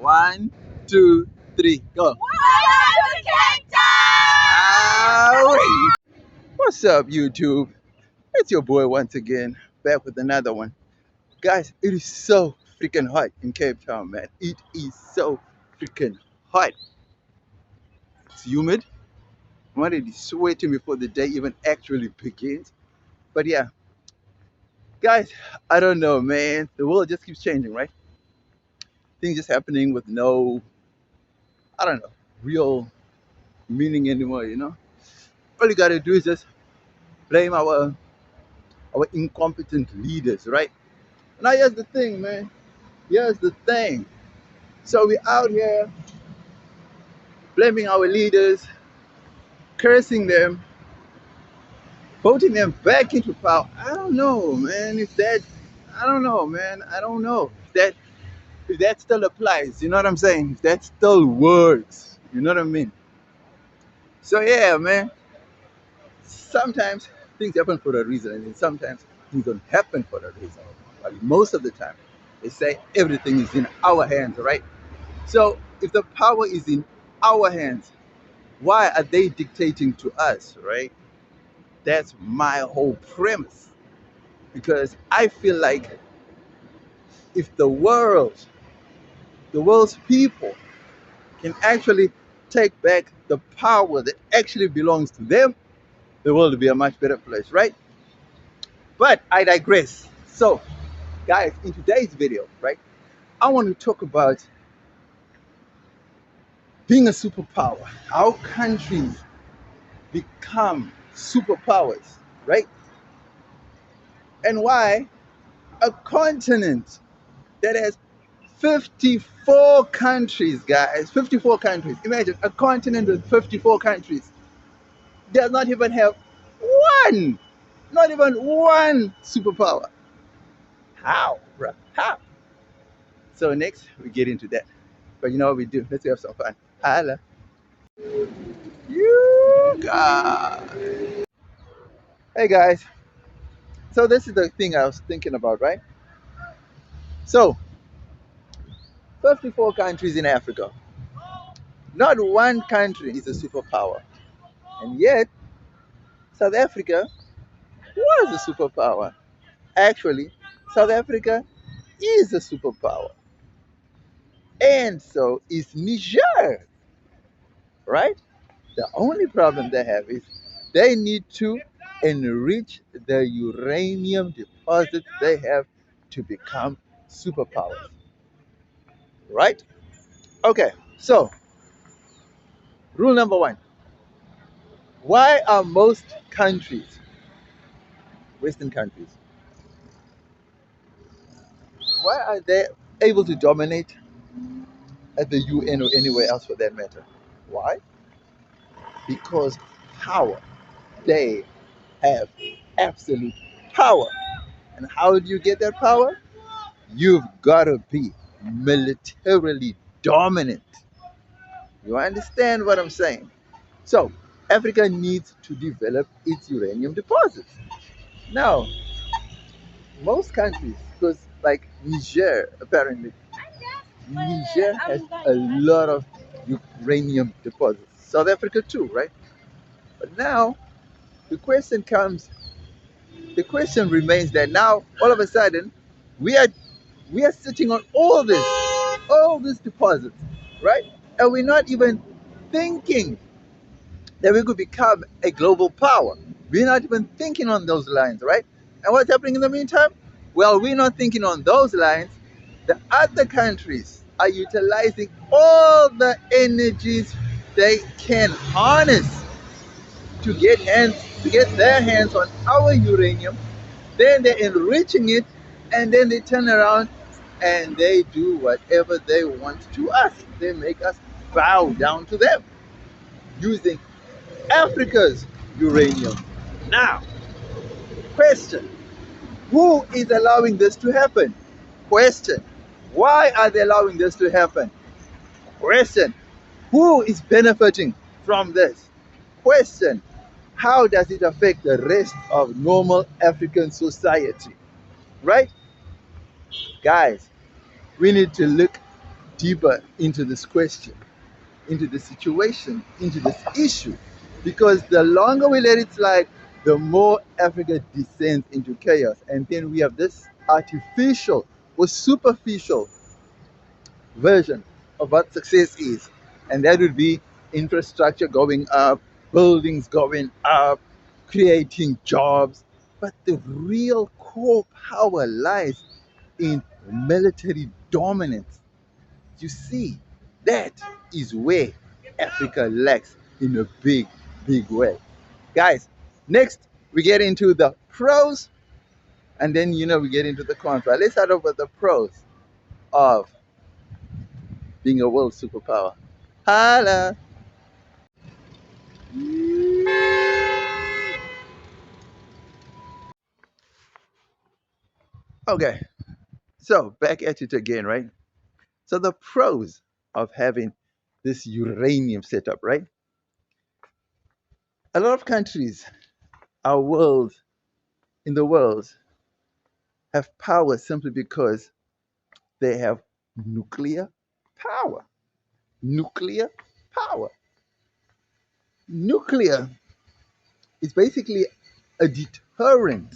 1, 2, 3, go. Ow. What's up, YouTube? It's your boy once again, back with another one. Guys, it is so freaking hot in Cape Town, man. It is so freaking hot. It's humid. I'm already sweating before the day even actually begins. But yeah, guys, I don't know, man. The world just keeps changing, right? Things just happening with no, I don't know, real meaning anymore, you know? All you gotta do is just blame our incompetent leaders, right? Now here's the thing, man. Here's the thing. So we're out here blaming our leaders, cursing them, voting them back into power. I don't know, man. I don't know, man. I don't know if that still applies. You know what I'm saying? If that still works. You know what I mean? So yeah, man. Sometimes things happen for a reason, and then sometimes things don't happen for a reason. But most of the time, they say everything is in our hands, right? So if the power is in our hands, why are they dictating to us, right? That's my whole premise. Because I feel like if the world's people can actually take back the power that actually belongs to them, the world will be a much better place, right? But I digress. So, guys, in today's video, right, I want to talk about being a superpower, how countries become superpowers, right? And why a continent that has 54 countries, guys, 54 countries. Imagine a continent with 54 countries does not even have one, not even one superpower. How, bruh? How? So next we get into that. But you know what we do? Let's have some fun. Holla. You guys. Hey guys. So this is the thing I was thinking about, right? So 54 countries in Africa. Not one country is a superpower. And yet, South Africa was a superpower. Actually, South Africa is a superpower. And so is Niger, right? The only problem they have is they need to enrich the uranium deposits they have to become superpowers, right? Okay, so rule number one. Why are most countries, Western countries, why are they able to dominate at the UN or anywhere else for that matter? Why? Because power. They have absolute power. And how do you get that power? You've got to be militarily dominant. You understand what I'm saying? So, Africa needs to develop its uranium deposits. Now, most countries, because like Niger, apparently, Niger has a lot of uranium deposits. South Africa too, right? But now the question comes, the question remains that now all of a sudden we are sitting on all these deposits, right? And we're not even thinking that we could become a global power. We're not even thinking on those lines, right? And what's happening in the meantime? Well, we're not thinking on those lines. The other countries are utilizing all the energies they can harness to get their hands on our uranium. Then they're enriching it, and then they turn around and they do whatever they want to us. They make us bow down to them using Africa's uranium. Now, question, who is allowing this to happen? Question, why are they allowing this to happen? Question, who is benefiting from this? Question, how does it affect the rest of normal African society? Right? Guys, we need to look deeper into this question, into the situation, into this issue. Because the longer we let it slide, the more Africa descends into chaos. And then we have this artificial or superficial version of what success is. And that would be infrastructure going up, buildings going up, creating jobs. But the real core power lies in military dominance. You see, that is where Africa lacks in a big, big way. Guys, next we get into the pros and then we get into the cons. But let's start off with the pros of being a world superpower. Holla! Okay, so back at it again, right? So the pros of having this uranium setup, right? A lot of countries, our world, in the world, have power simply because they have nuclear power. Nuclear power. Nuclear is basically a deterrent,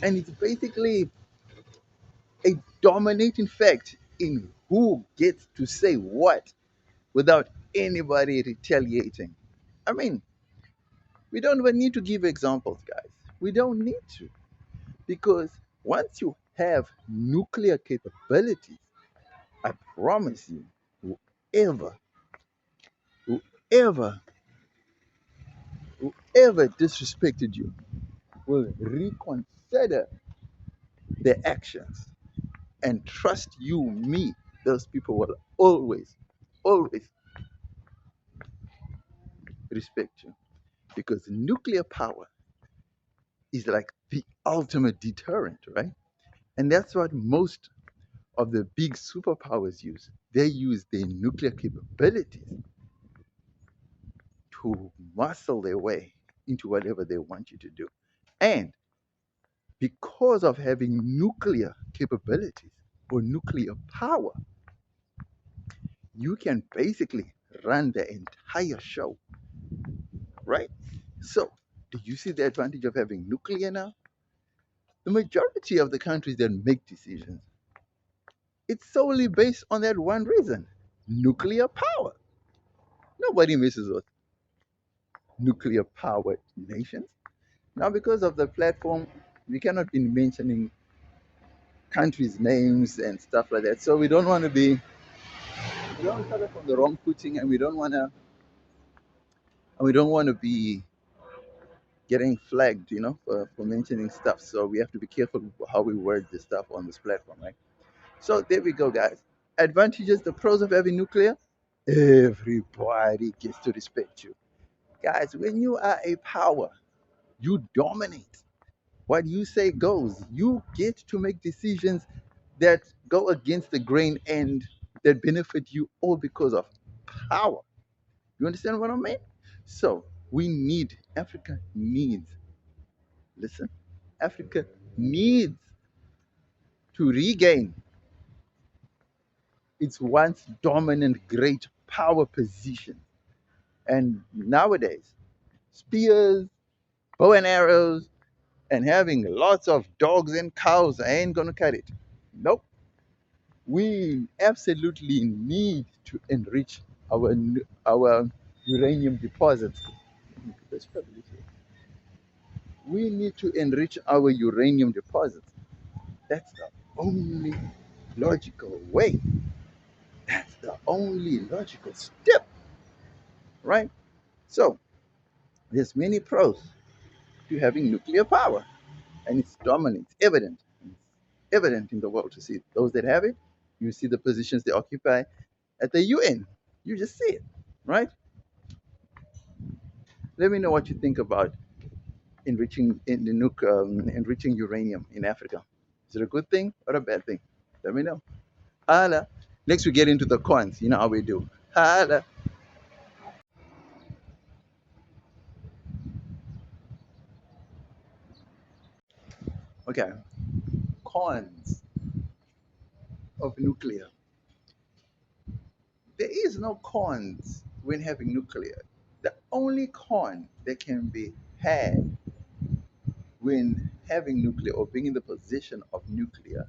and it's basically a dominating fact in who gets to say what without anybody retaliating. I mean, we don't even need to give examples, guys. We don't need to. Because once you have nuclear capabilities, I promise you, whoever, whoever, whoever disrespected you will reconsider their actions. And trust you, me, those people will always, always respect you. Because nuclear power is like the ultimate deterrent, right? And that's what most of the big superpowers use. They use their nuclear capabilities to muscle their way into whatever they want you to do. And because of having nuclear capabilities or nuclear power, you can basically run the entire show, right? So, do you see the advantage of having nuclear now? The majority of the countries that make decisions, it's solely based on that one reason: nuclear power. Nobody messes with nuclear powered nations. Now, because of the platform, we cannot be mentioning countries' names and stuff like that. So we don't want to be, we don't start off on the wrong footing, and we don't want to be getting flagged, for mentioning stuff. So we have to be careful how we word the stuff on this platform, right? So there we go, guys. Advantages, the pros of having nuclear. Everybody gets to respect you. Guys, when you are a power, you dominate. What you say goes. You get to make decisions that go against the grain and that benefit you all because of power. You understand what I mean? So Africa needs, listen, Africa needs to regain its once dominant great power position. And nowadays, spears, bow and arrows, and having lots of dogs and cows ain't gonna cut it. Nope. We absolutely need to enrich our uranium deposits. We need to enrich our uranium deposits. That's the only logical way. That's the only logical step, right? So there's many pros to having nuclear power, and its dominance evident. It's evident in the world to see those that have it. You see the positions they occupy at the UN. You just see it, right? Let me know what you think about enriching uranium in Africa. Is it a good thing or a bad thing? Let me know. Holla. Next, we get into the cons. You know how we do. Holla. Okay. Cons of nuclear. is no cons when having nuclear. The only con that can be had when having nuclear or being in the position of nuclear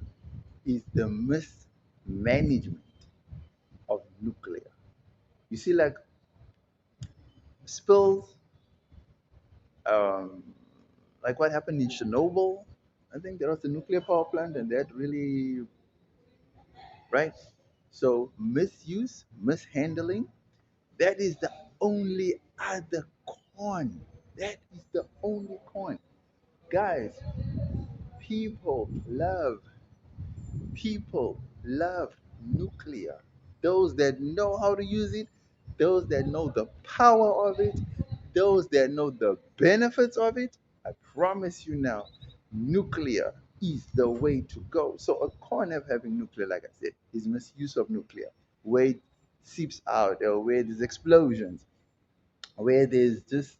is the mismanagement of nuclear. You see, like spills, um, like what happened in Chernobyl. I think there was a nuclear power plant, and that really, right? So misuse, mishandling, that is the only other con. That is the only con. Guys, people love, people love nuclear. Those that know how to use it, those that know the power of it, those that know the benefits of it, I promise you now, nuclear is the way to go. So a con of having nuclear, like I said, is misuse of nuclear, where it seeps out or where there's explosions, where there's just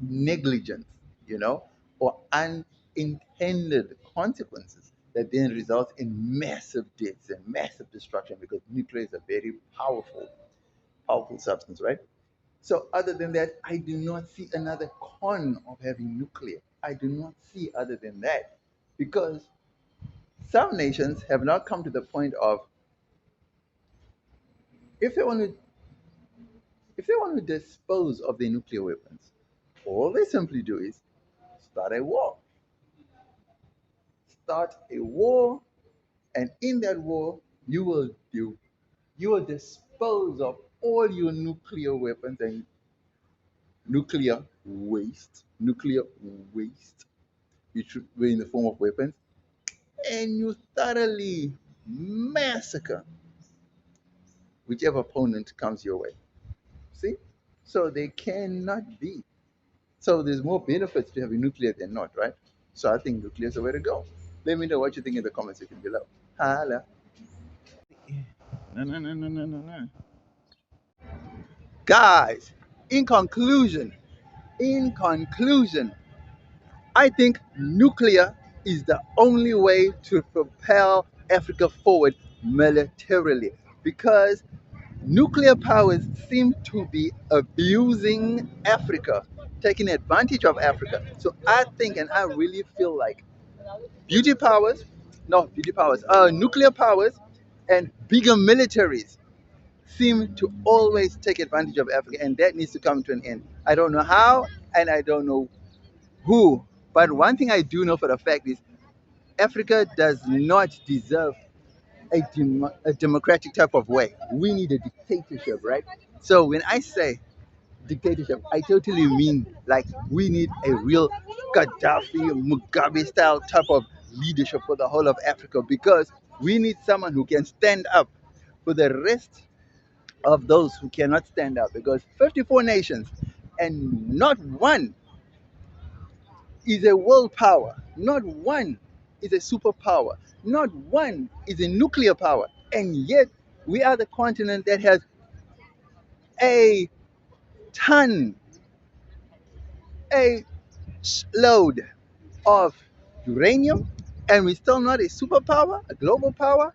negligence, you know, or unintended consequences that then result in massive deaths and massive destruction because nuclear is a very powerful, powerful substance, right? So other than that, I do not see another con of having nuclear. I do not see other than that. Because some nations have now come to the point of if they want to if they want to dispose of their nuclear weapons, all they simply do is start a war. Start a war, and in that war, you will dispose of all your nuclear weapons and nuclear waste, which were in the form of weapons, and you thoroughly massacre whichever opponent comes your way. See? So they cannot be. So there's more benefits to having nuclear than not, right? So I think nuclear is the way to go. Let me know what you think in the comment section below. Holla. No, no, no, no, no, no, no. Guys, in conclusion, in conclusion, I think nuclear is the only way to propel Africa forward militarily because nuclear powers seem to be abusing Africa, taking advantage of Africa. So I think and I really feel like beauty powers, no, beauty powers, nuclear powers and bigger militaries seem to always take advantage of Africa, and that needs to come to an end. I don't know how, and I don't know who, but one thing I do know for a fact is Africa does not deserve a democratic type of way. We need a dictatorship, right? So when I say dictatorship, I totally mean like we need a real Gaddafi, Mugabe style type of leadership for the whole of Africa because we need someone who can stand up for the rest of those who cannot stand up because 54 nations and not one is a world power, not one is a superpower, not one is a nuclear power, and yet we are the continent that has a ton, a load of uranium, and we're still not a superpower, a global power.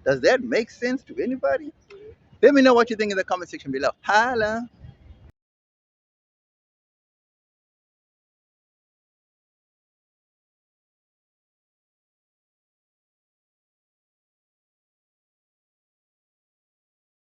Does that make sense to anybody? Let me know what you think in the comment section below. Holla!